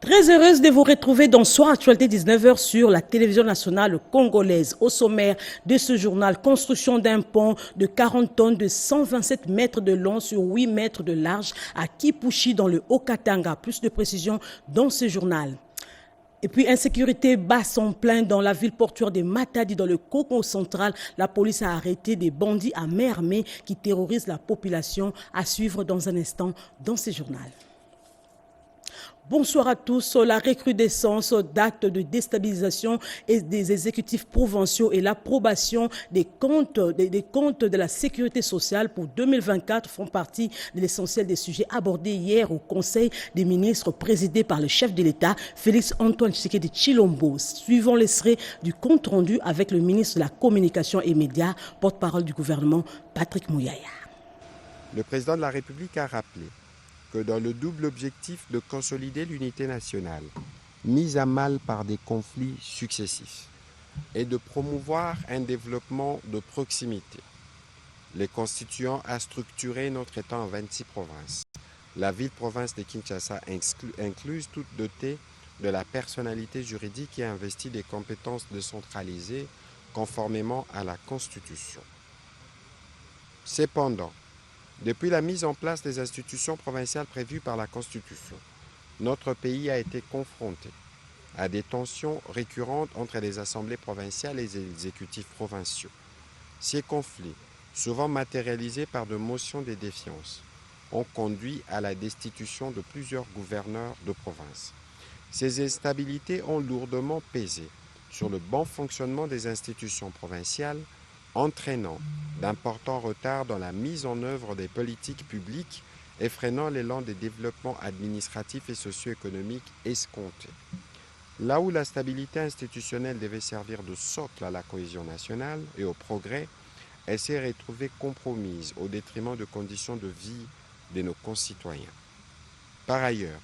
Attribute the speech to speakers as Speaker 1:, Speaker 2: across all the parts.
Speaker 1: Très heureuse de vous retrouver dans Soir Actualité 19h sur la télévision nationale congolaise. Au sommaire de ce journal, construction d'un pont de 40 tonnes de 127 mètres de long sur 8 mètres de large à Kipushi dans le Haut-Katanga. Plus de précisions dans ce journal. Et puis, insécurité bat son plein dans la ville portuaire de Matadi, dans le Congo central. La police a arrêté des bandits à main armée qui terrorisent la population. À suivre dans un instant dans ce journal. Bonsoir à tous. La recrudescence d'actes de déstabilisation et des exécutifs provinciaux et l'approbation des comptes de la sécurité sociale pour 2024 font partie de l'essentiel des sujets abordés hier au Conseil des ministres présidé par le chef de l'État, Félix Antoine Tshisekedi Tshilombo. Suivant l'extrait du compte rendu avec le ministre de la Communication et Médias, porte-parole du gouvernement, Patrick Mouyaya.
Speaker 2: Le président de la République a rappelé que dans le double objectif de consolider l'unité nationale, mise à mal par des conflits successifs, et de promouvoir un développement de proximité, les constituants a structuré notre État en 26 provinces. La ville-province de Kinshasa incluse toute dotée de la personnalité juridique et investit des compétences décentralisées conformément à la Constitution. Cependant, depuis la mise en place des institutions provinciales prévues par la Constitution, notre pays a été confronté à des tensions récurrentes entre les assemblées provinciales et les exécutifs provinciaux. Ces conflits, souvent matérialisés par de motions de défiance, ont conduit à la destitution de plusieurs gouverneurs de province. Ces instabilités ont lourdement pesé sur le bon fonctionnement des institutions provinciales, entraînant d'importants retards dans la mise en œuvre des politiques publiques et freinant l'élan des développements administratifs et socio-économiques escomptés. Là où la stabilité institutionnelle devait servir de socle à la cohésion nationale et au progrès, elle s'est retrouvée compromise au détriment de conditions de vie de nos concitoyens. Par ailleurs,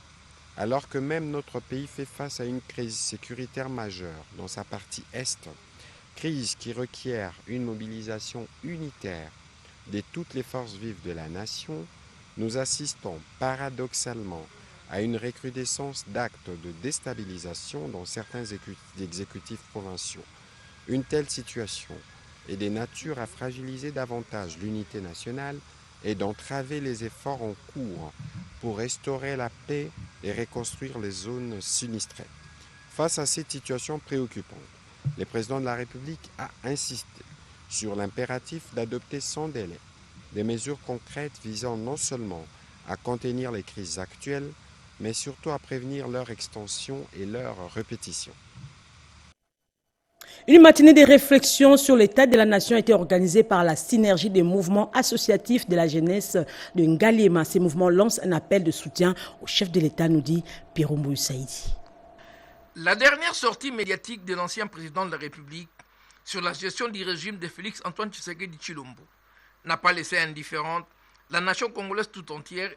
Speaker 2: alors que même notre pays fait face à une crise sécuritaire majeure dans sa partie Est, crise qui requiert une mobilisation unitaire de toutes les forces vives de la nation, nous assistons paradoxalement à une recrudescence d'actes de déstabilisation dans certains exécutifs provinciaux. Une telle situation est de nature à fragiliser davantage l'unité nationale et d'entraver les efforts en cours pour restaurer la paix et reconstruire les zones sinistrées. Face à cette situation préoccupante, le président de la République a insisté sur l'impératif d'adopter sans délai des mesures concrètes visant non seulement à contenir les crises actuelles, mais surtout à prévenir leur extension et leur répétition.
Speaker 1: Une matinée de réflexion sur l'état de la nation a été organisée par la synergie des mouvements associatifs de la jeunesse de Ngaliema. Ces mouvements lancent un appel de soutien au chef de l'État, nous dit Pirombo Saïdi.
Speaker 3: La dernière sortie médiatique de l'ancien président de la République sur la gestion du régime de Félix Antoine Tshisekedi Tshilombo n'a pas laissé indifférente la nation congolaise tout entière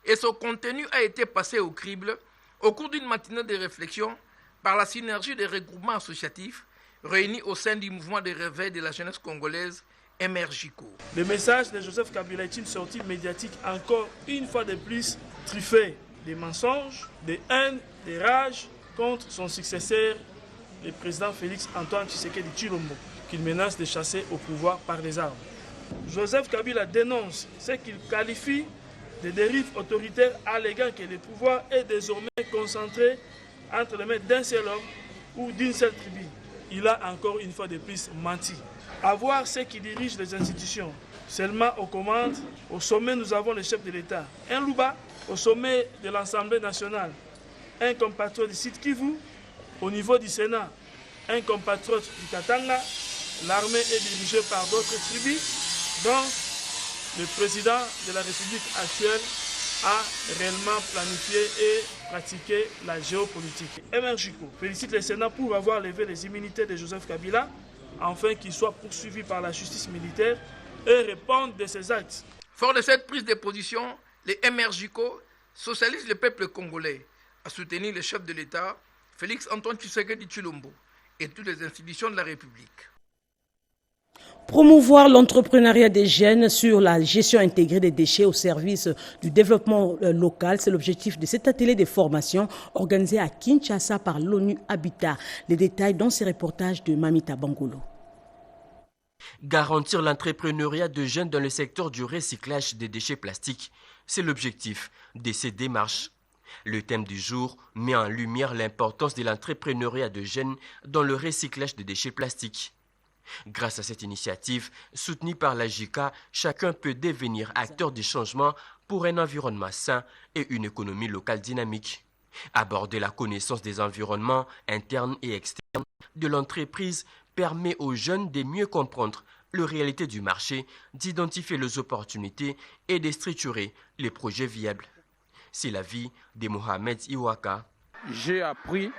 Speaker 3: et son contenu a été passé au crible au cours d'une matinée de réflexion par la synergie des regroupements associatifs réunis au sein du mouvement de réveil de la jeunesse congolaise Emergico.
Speaker 4: Le message de Joseph Kabila est une sortie médiatique encore une fois de plus truffée des mensonges, des haines, des rages contre son successeur, le président Félix Antoine Tshisekedi Tshilombo, qu'il menace de chasser au pouvoir par les armes. Joseph Kabila dénonce ce qu'il qualifie de dérives autoritaires, alléguant que le pouvoir est désormais concentré entre les mains d'un seul homme ou d'une seule tribu. Il a encore une fois de plus menti. À voir ceux qui dirigent les institutions. Seulement aux commandes, au sommet nous avons le chef de l'État, un Louba, au sommet de l'Assemblée nationale, un compatriote du Sud Kivu, au niveau du Sénat, un compatriote du Katanga. L'armée est dirigée par d'autres tribus, dont le président de la République actuelle a réellement planifié et pratiqué la géopolitique. Emergico félicite le Sénat pour avoir levé les immunités de Joseph Kabila, afin qu'il soit poursuivi par la justice militaire et réponde de ses actes.
Speaker 3: Fort de cette prise de position, les Emergico socialisent le peuple congolais à soutenir le chef de l'État, Félix Antoine Tshisekedi Tshilombo, et toutes les institutions de la République.
Speaker 1: Promouvoir l'entrepreneuriat des jeunes sur la gestion intégrée des déchets au service du développement local, c'est l'objectif de cet atelier de formation organisé à Kinshasa par l'ONU Habitat. Les détails dans ces reportages de Mamita Bangolo.
Speaker 5: Garantir l'entrepreneuriat de jeunes dans le secteur du recyclage des déchets plastiques, c'est l'objectif de ces démarches. Le thème du jour met en lumière l'importance de l'entrepreneuriat de jeunes dans le recyclage des déchets plastiques. Grâce à cette initiative, soutenue par la JICA, chacun peut devenir acteur du changement pour un environnement sain et une économie locale dynamique. Aborder la connaissance des environnements internes et externes de l'entreprise permet aux jeunes de mieux comprendre la réalité du marché, d'identifier les opportunités et de structurer les projets viables. C'est la vie de Mohamed Iwaka.
Speaker 6: J'ai appris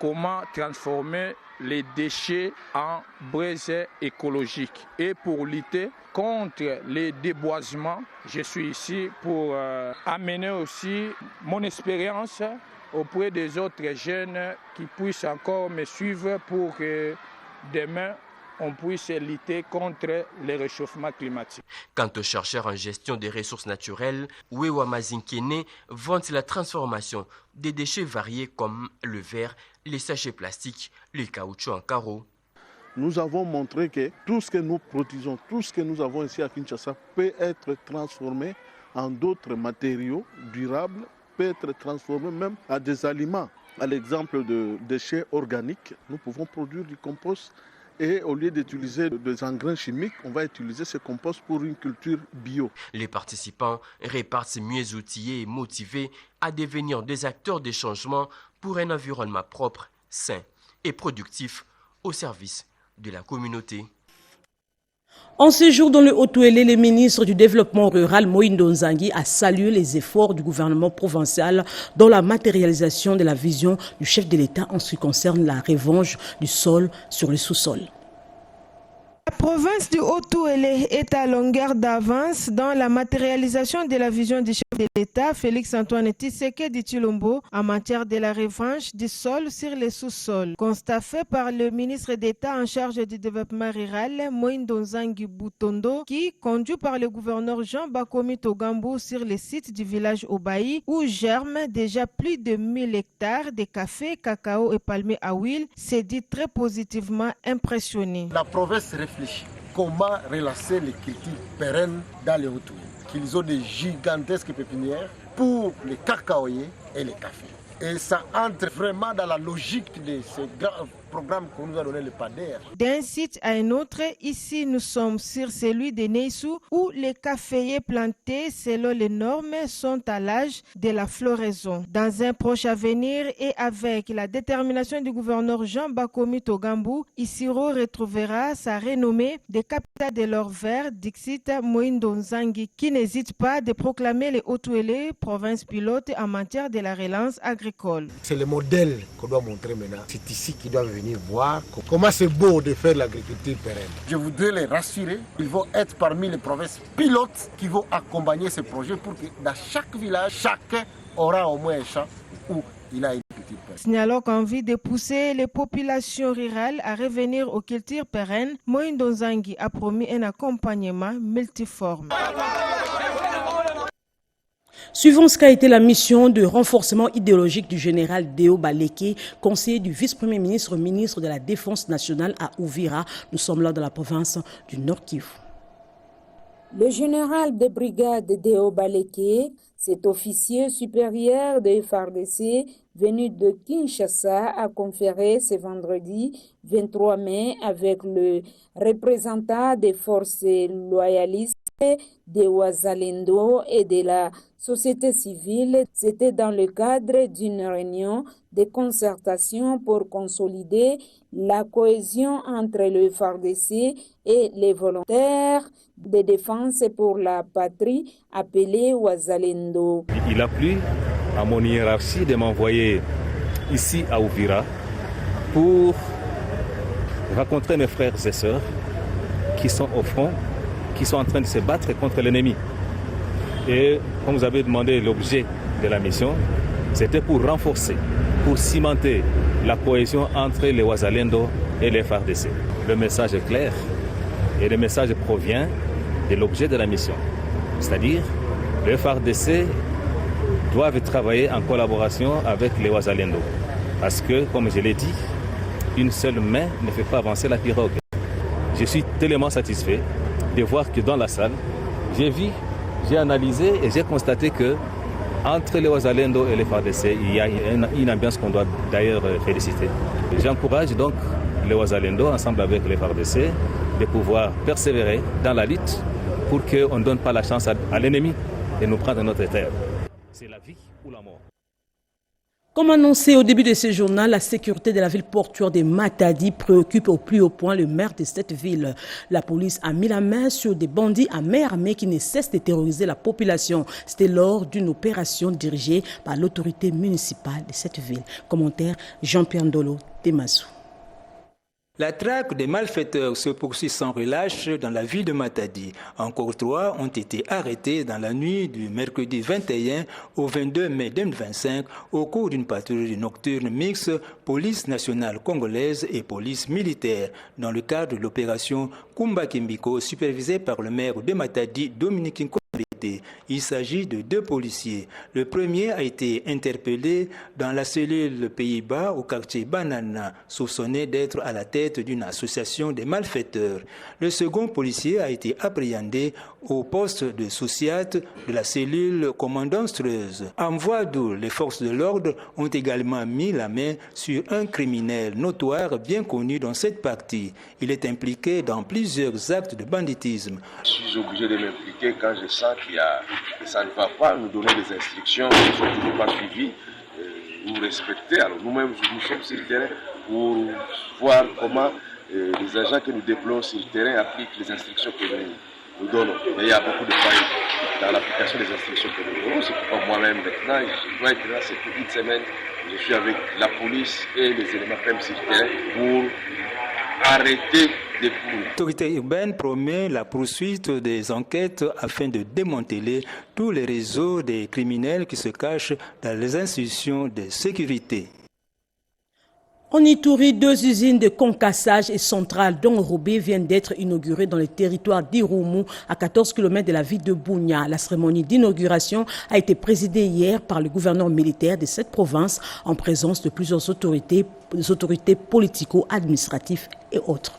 Speaker 6: comment transformer les déchets en braises écologiques. Et pour lutter contre les déboisements, je suis ici pour amener aussi mon expérience auprès des autres jeunes qui puissent encore me suivre pour que demain, on puisse lutter contre le réchauffement climatique.
Speaker 5: Quant aux chercheurs en gestion des ressources naturelles, Wewa Mazinkene vante la transformation des déchets variés comme le verre, les sachets plastiques, les caoutchoucs en carreaux.
Speaker 7: Nous avons montré que tout ce que nous produisons, tout ce que nous avons ici à Kinshasa peut être transformé en d'autres matériaux durables, peut être transformé même à des aliments. À l'exemple de déchets organiques, nous pouvons produire du compost. Et au lieu d'utiliser des engrais chimiques, on va utiliser ce compost pour une culture bio.
Speaker 5: Les participants repartent mieux outillés et motivés à devenir des acteurs de changement pour un environnement propre, sain et productif au service de la communauté.
Speaker 1: En séjour dans le Haut-Ouélé, le ministre du Développement rural, Moïndo Nzangi, a salué les efforts du gouvernement provincial dans la matérialisation de la vision du chef de l'État en ce qui concerne la revanche du sol sur le sous-sol.
Speaker 8: La province du Haut-Ouélé est à longueur d'avance dans la matérialisation de la vision du chef de l'État, Félix-Antoine Tshisekedi Tshilombo, en matière de la revanche du sol sur les sous-sols. Constat fait par le ministre d'État en charge du développement rural, Moïndo Nzangi Boutondo, qui, conduit par le gouverneur Jean Bakomi Togambou sur le site du village Obaï, où germent déjà plus de 1000 hectares de café, cacao et palmiers à huile, s'est dit très positivement impressionné.
Speaker 9: La province réfléchit comment relancer les cultures pérennes dans les Haut-Ouélé. Qu'ils ont des gigantesques pépinières pour les cacaoyers et les cafés. Et ça entre vraiment dans la logique de ce grand programme qu'on nous a donné, le PADER.
Speaker 8: D'un site à un autre, ici nous sommes sur celui de Neissou où les caféiers plantés selon les normes sont à l'âge de la floraison. Dans un proche avenir et avec la détermination du gouverneur Jean Bakomi Togambou, Isiro retrouvera sa renommée de capitale de l'or vert, Dixit Moïndo Nzangi, qui n'hésite pas de proclamer les Haut-Ouélé province pilote en matière de la relance agricole.
Speaker 9: C'est le modèle qu'on doit montrer maintenant. C'est ici qu'ils doivent venir voir comment c'est beau de faire l'agriculture pérenne. Je voudrais les rassurer, ils vont être parmi les provinces pilotes qui vont accompagner ce projet pour que dans chaque village, chacun aura au moins un champ où il a une culture pérenne.
Speaker 8: Signalons qu'envie de pousser les populations rurales à revenir aux cultures pérennes, Moïndo Nzangi a promis un accompagnement multiforme.
Speaker 1: Suivant ce qu'a été la mission de renforcement idéologique du général Deo Baleke, conseiller du vice-premier ministre, ministre de la Défense nationale à Uvira. Nous sommes là dans la province du Nord Kivu.
Speaker 10: Le général de brigade Deo Baleke, cet officier supérieur de FARDC venu de Kinshasa, a conféré ce vendredi 23 mai avec le représentant des forces loyalistes de Wazalendo et de la société civile. C'était dans le cadre d'une réunion de concertation pour consolider la cohésion entre le FARDC et les volontaires de défense pour la patrie appelés Wazalendo.
Speaker 11: Il a plu à mon hiérarchie de m'envoyer ici à Uvira pour rencontrer mes frères et sœurs qui sont au front, qui sont en train de se battre contre l'ennemi. Et comme vous avez demandé l'objet de la mission, c'était pour renforcer, pour cimenter la cohésion entre les Wazalendo et les FARDC. Le message est clair. Et le message provient de l'objet de la mission. C'est-à-dire, le FARDC doivent travailler en collaboration avec les Wazalendo. Parce que, comme je l'ai dit, une seule main ne fait pas avancer la pirogue. Je suis tellement satisfait de voir que dans la salle, j'ai analysé et j'ai constaté que entre les Wazalendo et les FARDC, il y a une ambiance qu'on doit d'ailleurs féliciter. J'encourage donc les Wazalendo, ensemble avec les FARDC, de pouvoir persévérer dans la lutte pour qu'on ne donne pas la chance à l'ennemi de nous prendre notre terre. C'est la vie ou la mort.
Speaker 1: Comme annoncé au début de ce journal, la sécurité de la ville portuaire de Matadi préoccupe au plus haut point le maire de cette ville. La police a mis la main sur des bandits à main armée qui ne cessent de terroriser la population. C'était lors d'une opération dirigée par l'autorité municipale de cette ville. Commentaire Jean-Pierre Ndolo Temassou.
Speaker 12: La traque des malfaiteurs se poursuit sans relâche dans la ville de Matadi. Encore 3 ont été arrêtés dans la nuit du mercredi 21 au 22 mai 2025 au cours d'une patrouille nocturne mixte police nationale congolaise et police militaire dans le cadre de l'opération Kumba Kimbiko supervisée par le maire de Matadi, Dominique Nko. Il s'agit de 2 policiers. Le premier a été interpellé dans la cellule Pays-Bas au quartier Banana, soupçonné d'être à la tête d'une association de malfaiteurs. Le second policier a été appréhendé au poste de Souciat de la cellule Commandant-Streuse. En voie d'où les forces de l'ordre ont également mis la main sur un criminel notoire bien connu dans cette partie. Il est impliqué dans plusieurs actes de banditisme.
Speaker 13: Je suis obligé de m'impliquer quand je sens que ça ne va pas, nous donner des instructions qui ne sont toujours pas suivies, nous respecter. Alors nous-mêmes, nous sommes sur le terrain pour voir comment les agents que nous déployons sur le terrain appliquent les instructions que nous donnons. Mais il y a beaucoup de failles dans l'application des instructions que nous donnons. C'est pourquoi moi-même maintenant, je dois être là cette petite semaine. Je suis avec la police et les éléments même sur le terrain pour arrêter.
Speaker 12: L'autorité urbaine promet la poursuite des enquêtes afin de démanteler tous les réseaux des criminels qui se cachent dans les institutions de sécurité.
Speaker 1: En Ituri, 2 usines de concassage et centrales d'enrobé viennent d'être inaugurées dans le territoire d'Irumu, à 14 km de la ville de Bunia. La cérémonie d'inauguration a été présidée hier par le gouverneur militaire de cette province en présence de plusieurs autorités politico-administratives et autres.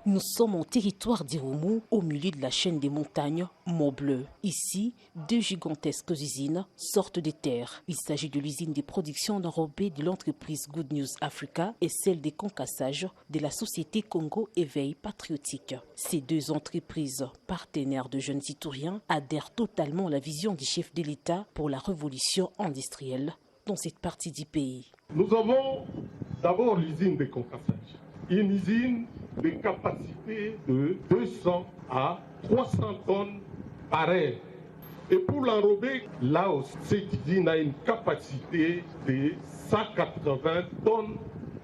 Speaker 14: Nous sommes en territoire d'Irumu, au milieu de la chaîne des montagnes Mont-Bleu. Ici, 2 gigantesques usines sortent des terres. Il s'agit de l'usine de production d'enrobés de l'entreprise Good News Africa et celle des concassages de la société Congo Éveil Patriotique. Ces 2 entreprises, partenaires de jeunes Ituriens, adhèrent totalement à la vision du chef de l'État pour la révolution industrielle dans cette partie du pays.
Speaker 15: Nous avons d'abord l'usine de concassage. Une usine de capacité de 200 à 300 tonnes par heure. Et pour l'enrober, là aussi, cette usine a une capacité de 180 tonnes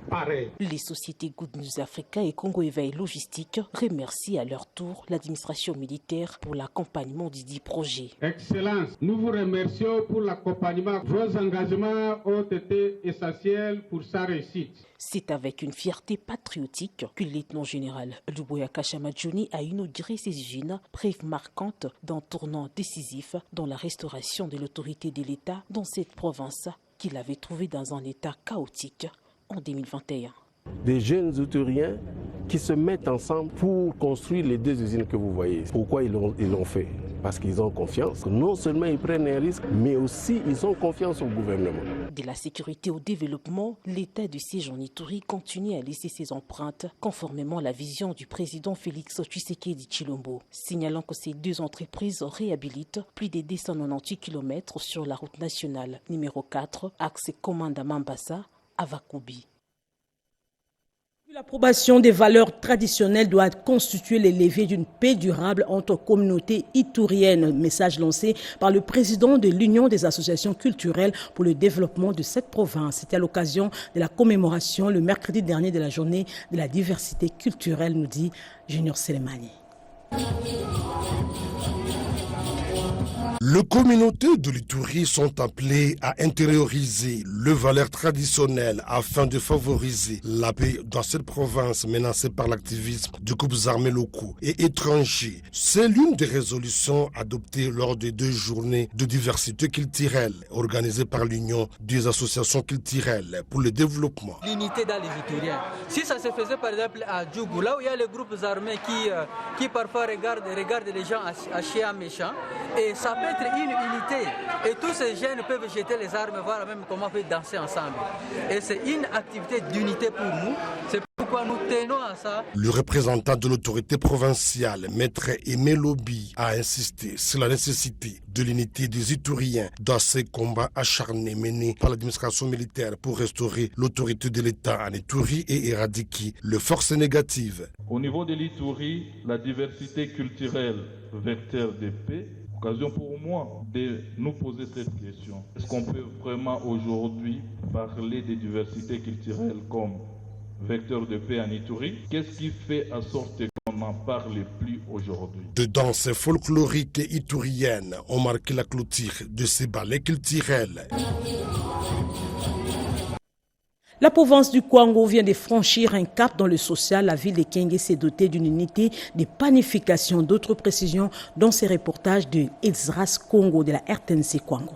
Speaker 15: par heure.
Speaker 14: Les sociétés Good News Africa et Congo Éveil Logistique remercient à leur tour l'administration militaire pour l'accompagnement du dit projet.
Speaker 16: Excellence, nous vous remercions pour l'accompagnement. Vos engagements ont été essentiels pour sa réussite.
Speaker 14: C'est avec une fierté patriotique que le lieutenant-général Luboya Kashamadjouni a inauguré ces usines, preuve marquante d'un tournant décisif dans la restauration de l'autorité de l'État dans cette province qu'il avait trouvée dans un état chaotique en 2021.
Speaker 17: Des jeunes Ituriens qui se mettent ensemble pour construire les 2 usines que vous voyez. Pourquoi ils l'ont fait? Parce qu'ils ont confiance. Non seulement ils prennent un risque, mais aussi ils ont confiance au gouvernement.
Speaker 14: De la sécurité au développement, l'État du siège en Ituri continue à laisser ses empreintes conformément à la vision du président Félix Tshisekedi Tshilombo, signalant que ces 2 entreprises réhabilitent plus de 298 km sur la route nationale numéro 4, axe Komanda-Mambasa à Vakubi.
Speaker 1: L'approbation des valeurs traditionnelles doit constituer les leviers d'une paix durable entre communautés ituriennes. Message lancé par le président de l'Union des associations culturelles pour le développement de cette province. C'était à l'occasion de la commémoration le mercredi dernier de la journée de la diversité culturelle, nous dit Junior Selemani.
Speaker 18: Les communautés de l'Ituri sont appelées à intérioriser les valeurs traditionnelles afin de favoriser la paix dans cette province menacée par l'activisme de groupes armés locaux et étrangers. C'est l'une des résolutions adoptées lors des 2 journées de diversité culturelle organisées par l'Union des associations culturelles pour le développement.
Speaker 19: L'unité dans les Ituriens. Si ça se faisait par exemple à Djougou, là où il y a les groupes armés qui parfois regardent les gens à chiens méchants, et ça peut être une unité. Et tous ces jeunes peuvent jeter les armes, voir même comment on peut danser ensemble. Et c'est une activité d'unité pour nous. C'est pourquoi nous tenons à ça.
Speaker 18: Le représentant de l'autorité provinciale, Maître Aimé Lobi, a insisté sur la nécessité de l'unité des Ituriens dans ces combats acharnés menés par l'administration militaire pour restaurer l'autorité de l'État en Ituri et éradiquer les forces négatives.
Speaker 15: Au niveau de l'Ituri, la diversité culturelle, vecteur de paix, occasion pour moi de nous poser cette question. Est-ce qu'on peut vraiment aujourd'hui parler de diversité culturelle comme vecteur de paix en Ituri? Qu'est-ce qui fait en sorte qu'on n'en parle plus aujourd'hui?
Speaker 18: De danses folkloriques ituriennes ont marqué la clôture de ces ballets culturels.
Speaker 1: La province du Kwango vient de franchir un cap dans le social. La ville de Kenge s'est dotée d'une unité de panification. D'autres précisions dans ces reportages de Ezras Congo de la RTNC Kwango.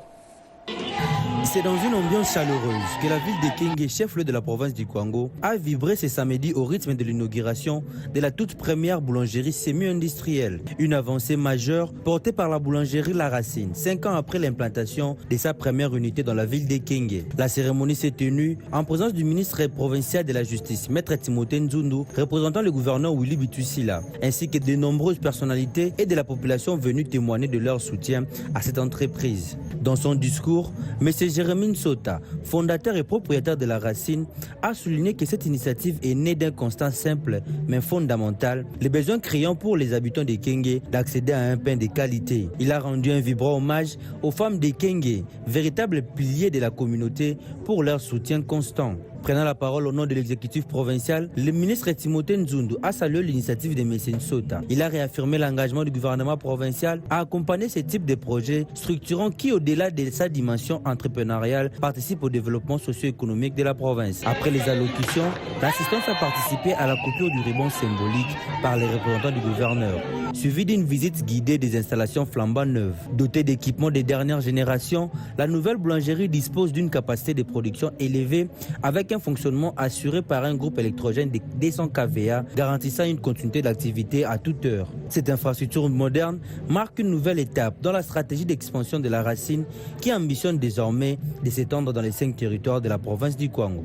Speaker 20: C'est dans une ambiance chaleureuse que la ville de Kenge, chef-lieu de la province du Kwango, a vibré ce samedi au rythme de l'inauguration de la toute première boulangerie semi-industrielle. Une avancée majeure portée par la boulangerie La Racine, 5 ans après l'implantation de sa première unité dans la ville de Kenge. La cérémonie s'est tenue en présence du ministre provincial de la Justice, Maître Timothée Nzundu, représentant le gouverneur Willy Bitusila, ainsi que de nombreuses personnalités et de la population venues témoigner de leur soutien à cette entreprise. Dans son discours, M. Jérémy Nsota, fondateur et propriétaire de La Racine, a souligné que cette initiative est née d'un constat simple mais fondamental, les besoins criants pour les habitants de Kenge d'accéder à un pain de qualité. Il a rendu un vibrant hommage aux femmes de Kenge, véritables piliers de la communauté, pour leur soutien constant. Prenant la parole au nom de l'exécutif provincial, le ministre Timothée Nzundu a salué l'initiative de M. Nsota. Il a réaffirmé l'engagement du gouvernement provincial à accompagner ce type de projet structurant qui, au-delà de sa dimension entrepreneuriale, participe au développement socio-économique de la province. Après les allocutions, l'assistance a participé à la coupure du ruban symbolique par les représentants du gouverneur, suivi d'une visite guidée des installations flambant neuves. Dotée d'équipements de dernière génération, la nouvelle boulangerie dispose d'une capacité de production élevée avec un fonctionnement assuré par un groupe électrogène de 200 kVA garantissant une continuité d'activité à toute heure. Cette infrastructure moderne marque une nouvelle étape dans la stratégie d'expansion de La Racine qui ambitionne désormais de s'étendre dans les 5 territoires de la province du Kwango.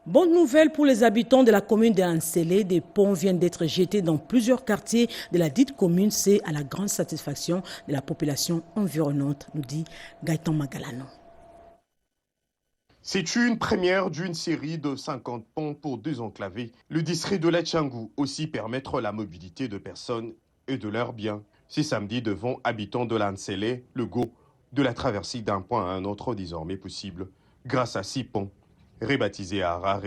Speaker 1: Bonne nouvelle pour les habitants de la commune de Ansele. Des ponts viennent d'être jetés dans plusieurs quartiers de la dite commune. C'est à la grande satisfaction de la population environnante, nous dit Gaëtan Magalano.
Speaker 21: C'est une première d'une série de 50 ponts pour désenclaver le district de Latchangou, aussi permettre la mobilité de personnes et de leurs biens. C'est samedi devant habitants de l'Ansele, le go de la traversée d'un point à un autre désormais possible grâce à 6 ponts rebaptisés à Harare.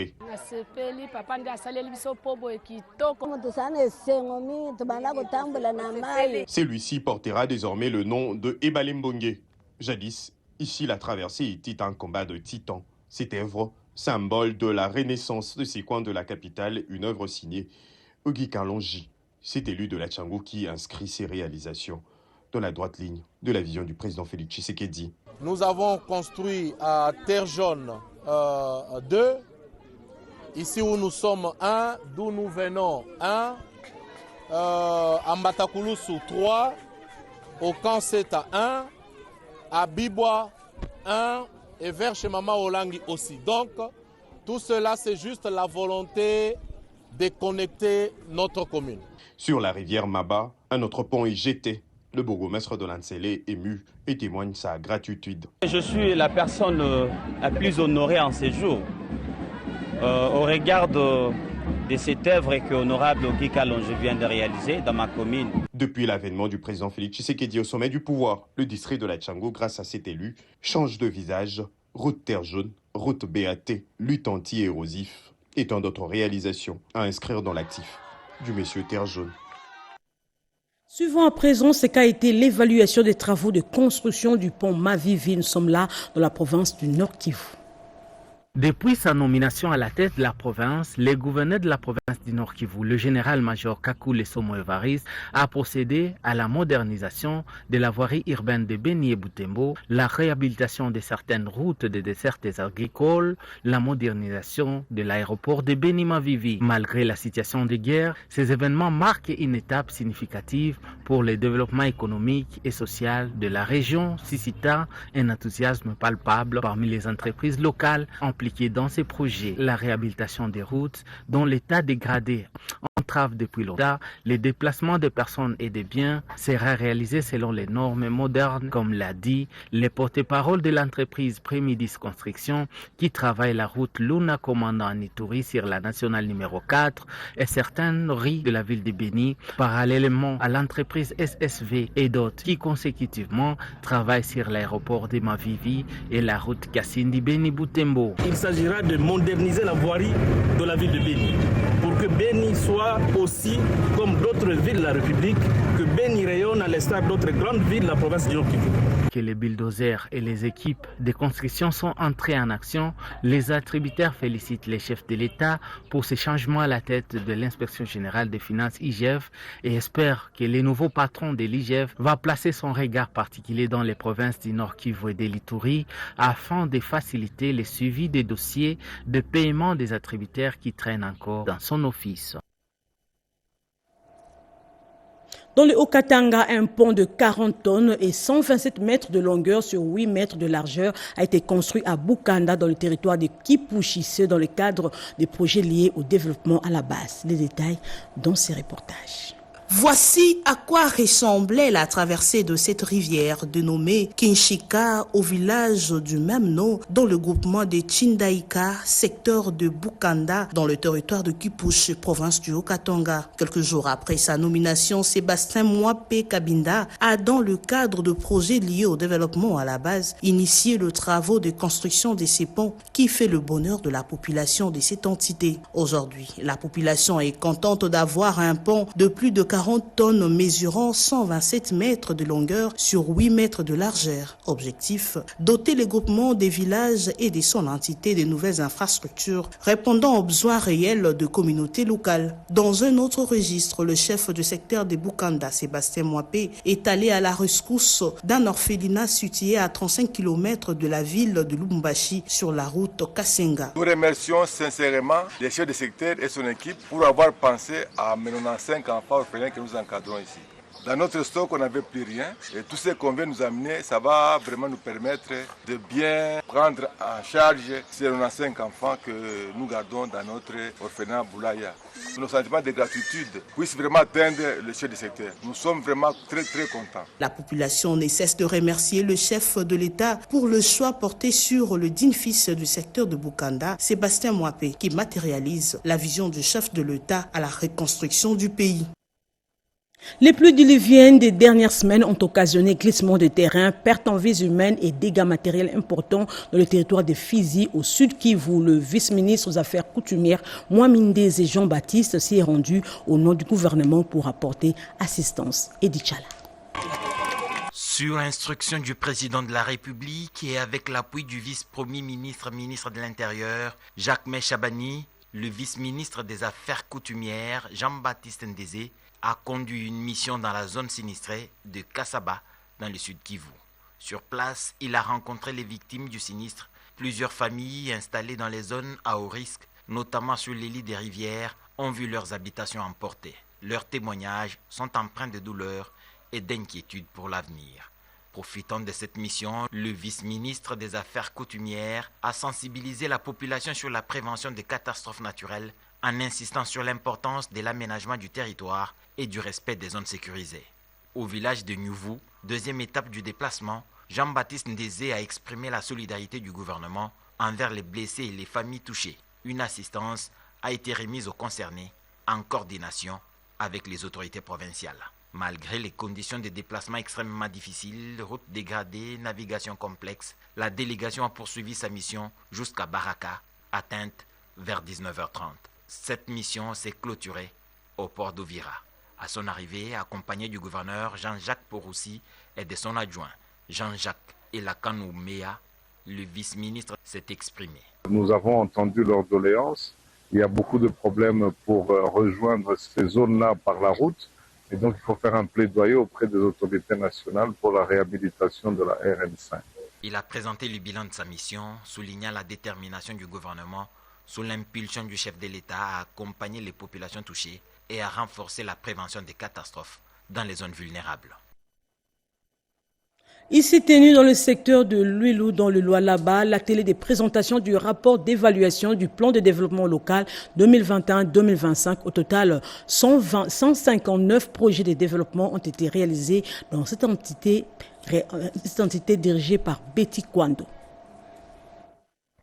Speaker 21: Celui-ci portera désormais le nom de Ebalimbongue. Jadis, ici la traversée était un combat de titans. Cette œuvre, symbole de la renaissance de ces coins de la capitale, une œuvre signée Ogi Kalonji. C'est élu de Latchangou qui inscrit ses réalisations dans la droite ligne de la vision du président Félix Tshisekedi.
Speaker 7: Nous avons construit à Terre Jaune 2, ici où nous sommes 1, d'où nous venons 1, à Mbatakulusu 3, au Camp Seta 1, à Bibwa 1 et vers chez Mama Olangi aussi. Donc tout cela c'est juste la volonté de connecter notre commune.
Speaker 21: Sur la rivière Maba, un autre pont est jeté. Le bourgmestre de l'Ansele ému et témoigne sa gratitude.
Speaker 22: Je suis la personne la plus honorée en ces jours au regard de cette œuvre que honorable Ogi Kalonji vient de réaliser dans ma commune.
Speaker 21: Depuis l'avènement du président Félix Tshisekedi au sommet du pouvoir, le district de Latchangou, grâce à cet élu, change de visage. Route Terre Jaune, route BAT, lutte anti-érosif et tant d'autres réalisations à inscrire dans l'actif du monsieur Terre Jaune.
Speaker 1: Suivons à présent ce qu'a été l'évaluation des travaux de construction du pont Mavivi. Nous sommes là dans la province du Nord Kivu.
Speaker 2: Depuis sa nomination à la tête de la province, le gouverneur de la province du Nord Kivu, le général-major Kakule Somo Evariste, a procédé à la modernisation de la voirie urbaine de Beni et Butembo, la réhabilitation de certaines routes de dessertes agricoles, la modernisation de l'aéroport de Beni-Mavivi. Malgré la situation de guerre, ces événements marquent une étape significative pour le développement économique et social de la région, suscitant un enthousiasme palpable parmi les entreprises locales impliquées dans ces projets. La réhabilitation des routes dont l'état dégradé entrave depuis longtemps les déplacements de personnes et de biens sera réalisé selon les normes modernes, comme l'a dit le porte-parole de l'entreprise Prémidis Construction qui travaille la route Luna Commandant Nituri sur la nationale numéro 4 et certaines rues de la ville de Beni, parallèlement à l'entreprise SSV et d'autres qui consécutivement travaillent sur l'aéroport de Mavivi et la route Kassindi Beni Butembo.
Speaker 4: Il s'agira de moderniser la voirie de la ville de Beni pour que Beni soit aussi comme d'autres villes de la République, que Beni rayonne à l'instar d'autres grandes villes de la province du Nord Kivu.
Speaker 2: Que les bulldozers et les équipes de construction sont entrés en action, les attributaires félicitent les chefs de l'État pour ces changements à la tête de l'inspection générale des finances IGF et espèrent que le nouveau patron de l'IGF va placer son regard particulier dans les provinces du Nord Kivu et de l'Ituri afin de faciliter le suivi des dossiers de paiement des attributaires qui traînent encore dans son office.
Speaker 1: Dans le Haut-Katanga, un pont de 40 tonnes et 127 mètres de longueur sur 8 mètres de largeur a été construit à Bukanda dans le territoire de Kipushi, dans le cadre des projets liés au développement à la base. Les détails dans ces reportages.
Speaker 23: Voici à quoi ressemblait la traversée de cette rivière dénommée Kinshika au village du même nom dans le groupement de Chindaika, secteur de Bukanda, dans le territoire de Kipushi, province du Haut-Katanga. Quelques jours après sa nomination, Sébastien Mwape Kabinda a, dans le cadre de projets liés au développement à la base, initié le travaux de construction de ces ponts qui fait le bonheur de la population de cette entité. Aujourd'hui, la population est contente d'avoir un pont de plus de 40 tonnes mesurant 127 mètres de longueur sur 8 mètres de largeur. Objectif, doter les groupements des villages et de son entité de nouvelles infrastructures répondant aux besoins réels de communautés locales. Dans un autre registre, le chef du secteur de Bukanda, Sébastien Mwape, est allé à la rescousse d'un orphelinat situé à 35 km de la ville de Lubumbashi sur la route Kasenga.
Speaker 24: Nous remercions sincèrement le chef du secteur et son équipe pour avoir pensé à 95 enfants orphelins que nous encadrons ici. Dans notre stock, on n'avait plus rien et tout ce qu'on vient nous amener, ça va vraiment nous permettre de bien prendre en charge ces 95 enfants que nous gardons dans notre orphelinat Boulaya. Nos sentiments de gratitude puissent vraiment atteindre le chef du secteur. Nous sommes vraiment très contents.
Speaker 23: La population ne cesse de remercier le chef de l'État pour le choix porté sur le digne fils du secteur de Bukanda, Sébastien Mwape, qui matérialise la vision du chef de l'État à la reconstruction du pays.
Speaker 1: Les pluies diluviennes des dernières semaines ont occasionné glissements de terrain, pertes en vies humaines et dégâts matériels importants dans le territoire de Fizi, au sud Kivu. Le vice-ministre aux Affaires coutumières, Mwamindé Jean-Baptiste, s'y est rendu au nom du gouvernement pour apporter assistance. Edi Chala.
Speaker 25: Sur instruction du président de la République et avec l'appui du vice-premier ministre, ministre de l'Intérieur, Jacques Chabani, le vice-ministre des Affaires coutumières, Jean-Baptiste Ndézé, a conduit une mission dans la zone sinistrée de Kassaba, dans le sud Kivu. Sur place, il a rencontré les victimes du sinistre, plusieurs familles installées dans les zones à haut risque, notamment sur les lits des rivières, ont vu leurs habitations emportées. Leurs témoignages sont empreints de douleur et d'inquiétude pour l'avenir. Profitant de cette mission, le vice-ministre des Affaires coutumières a sensibilisé la population sur la prévention des catastrophes naturelles en insistant sur l'importance de l'aménagement du territoire et du respect des zones sécurisées. Au village de Nyouvou, deuxième étape du déplacement, Jean-Baptiste Ndézé a exprimé la solidarité du gouvernement envers les blessés et les familles touchées. Une assistance a été remise aux concernés en coordination avec les autorités provinciales. Malgré les conditions de déplacement extrêmement difficiles, routes dégradées, navigation complexe, la délégation a poursuivi sa mission jusqu'à Baraka, atteinte vers 19h30. Cette mission s'est clôturée au port d'Ouvira. À son arrivée, accompagné du gouverneur Jean-Jacques Poroussi et de son adjoint Jean-Jacques Elakanou-Mea, le vice-ministre s'est exprimé.
Speaker 3: Nous avons entendu leurs doléances. Il y a beaucoup de problèmes pour rejoindre ces zones-là par la route. Et donc, il faut faire un plaidoyer auprès des autorités nationales pour la réhabilitation de la RN5.
Speaker 25: Il a présenté le bilan de sa mission, soulignant la détermination du gouvernement sous l'impulsion du chef de l'État à accompagner les populations touchées et à renforcer la prévention des catastrophes dans les zones vulnérables.
Speaker 1: Ici tenu dans le secteur de Luilou, dans le Lualaba, l'atelier des présentations du rapport d'évaluation du plan de développement local 2021-2025. Au total, 159 projets de développement ont été réalisés dans cette entité dirigée par Betty Kwando.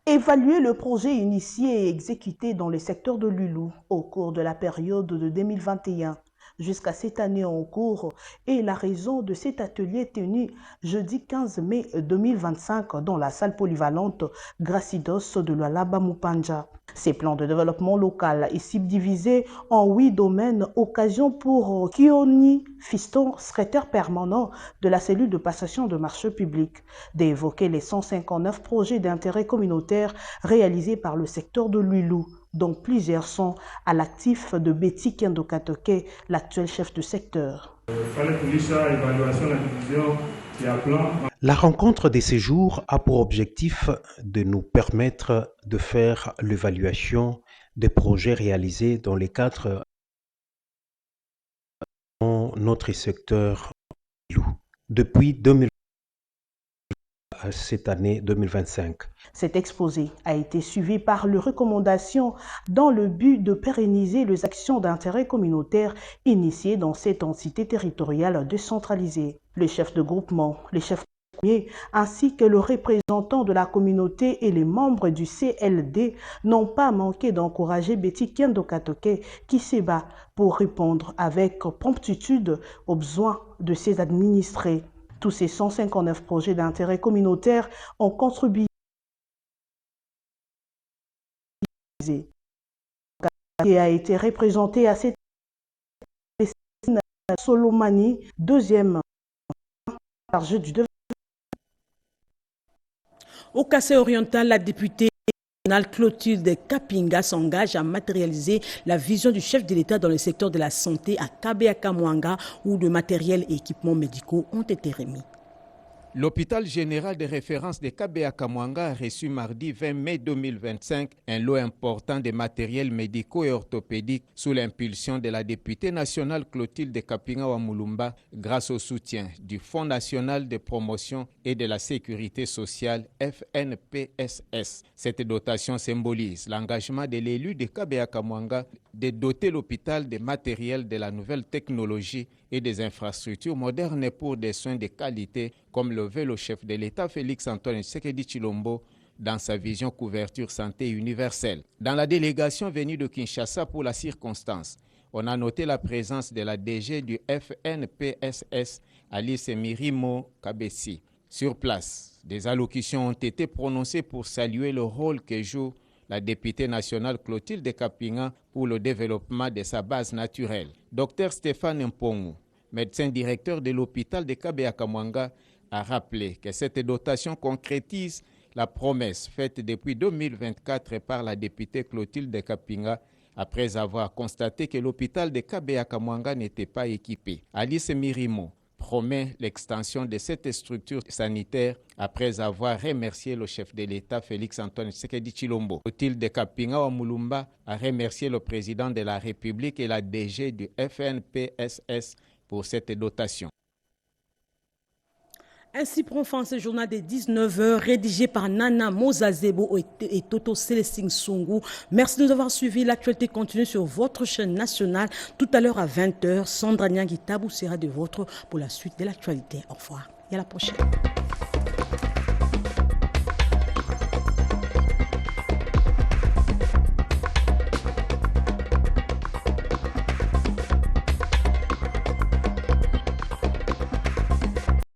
Speaker 23: Évaluer le projet initié et exécuté dans le secteur de Luilou au cours de la période de 2021 jusqu'à cette année en cours est la raison de cet atelier tenu jeudi 15 mai 2025 dans la salle polyvalente Gracidos de Lualaba Mupanja. Ces plans de développement local est subdivisé en 8 domaines, occasion pour Kioni Fiston, secrétaire permanent de la cellule de passation de marché public, d'évoquer les 159 projets d'intérêt communautaire réalisés par le secteur de Luilou, dont plusieurs sont à l'actif de Betty Kwando Katoke, l'actuel chef de secteur.
Speaker 5: La rencontre de ces jours a pour objectif de nous permettre de faire l'évaluation des projets réalisés dans les cadres dans notre secteur depuis 2020 à cette année 2025.
Speaker 23: Cet exposé a été suivi par les recommandations dans le but de pérenniser les actions d'intérêt communautaire initiées dans cette entité territoriale décentralisée. Les chefs de groupement, les chefs ainsi que le représentant de la communauté et les membres du CLD n'ont pas manqué d'encourager Betty Kwando Katoke qui se bat pour répondre avec promptitude aux besoins de ses administrés. Tous ces 159 projets d'intérêt communautaire ont contribué qui a été représenté à cette Solomani, deuxième chargée du développement.
Speaker 1: Au Kassai oriental, la députée Clotilde Kapinga s'engage à matérialiser la vision du chef de l'État dans le secteur de la santé à Kabeya-Kamwanga où de matériel et équipements médicaux ont été remis.
Speaker 6: L'hôpital général de référence de Kabeya-Kamwanga a reçu mardi 20 mai 2025 un lot important de matériel médicaux et orthopédiques sous l'impulsion de la députée nationale Clotilde Kapinga Wamulumba grâce au soutien du Fonds national de promotion et de la sécurité sociale FNPSS. Cette dotation symbolise l'engagement de l'élu de Kabeya-Kamwanga de doter l'hôpital de matériel de la nouvelle technologie et des infrastructures modernes pour des soins de qualité, comme le veut le chef de l'État Félix-Antoine Tshisekedi Tshilombo dans sa vision couverture santé universelle. Dans la délégation venue de Kinshasa pour la circonstance, on a noté la présence de la DG du FNPSS, Alice Mirimo Kabesi. Sur place, des allocutions ont été prononcées pour saluer le rôle que joue la députée nationale Clotilde Kapinga pour le développement de sa base naturelle. Dr Stéphane Mpongu, médecin directeur de l'hôpital de Kabeya-Kamwanga, a rappelé que cette dotation concrétise la promesse faite depuis 2024 par la députée Clotilde Kapinga après avoir constaté que l'hôpital de Kabeya-Kamwanga n'était pas équipé. Alice Mirimo promet l'extension de cette structure sanitaire après avoir remercié le chef de l'État Félix-Antoine Tshisekedi Tshilombo. Clotilde Kapinga Wamulumba a remercié le président de la République et la DG du FNPSS pour cette dotation.
Speaker 1: Ainsi prend fin ce journal de 19h rédigé par Nana Mozazebo et Toto Célestine Sungu. Merci de nous avoir suivis. L'actualité continue sur votre chaîne nationale. Tout à l'heure à 20h, Sandra Nyangui Tabou sera de votre pour la suite de l'actualité. Au revoir et à la prochaine.